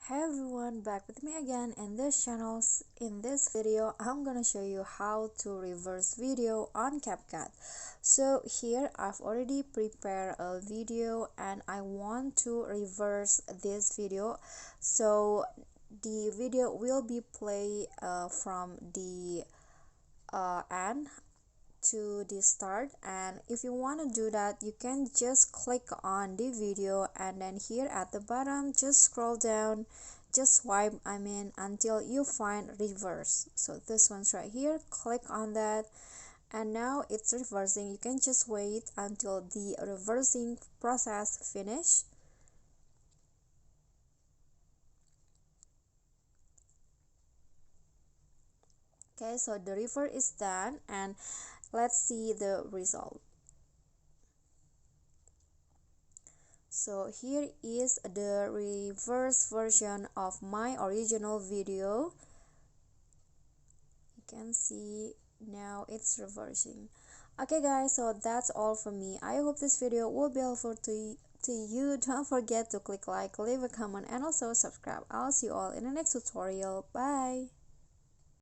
Hey everyone, back with me again in this channel. In this video I'm gonna show you how to reverse video on CapCut. So here I've already prepared a video and I want to reverse this video. So the video will be played from the end to the start, and if you want to do that you can just click on the video and then here at the bottom just scroll down, just swipe until you find reverse. So this one's right here, click on that and now it's reversing. You can just wait until the reversing process finish. Okay, so the reverse is done and let's see the result. So here is the reverse version of my original video. You can see now it's reversing. Okay guys, so that's all from me. I hope this video will be helpful to you. Don't forget to click like, leave a comment and also subscribe. I'll see you all in the next tutorial. Bye.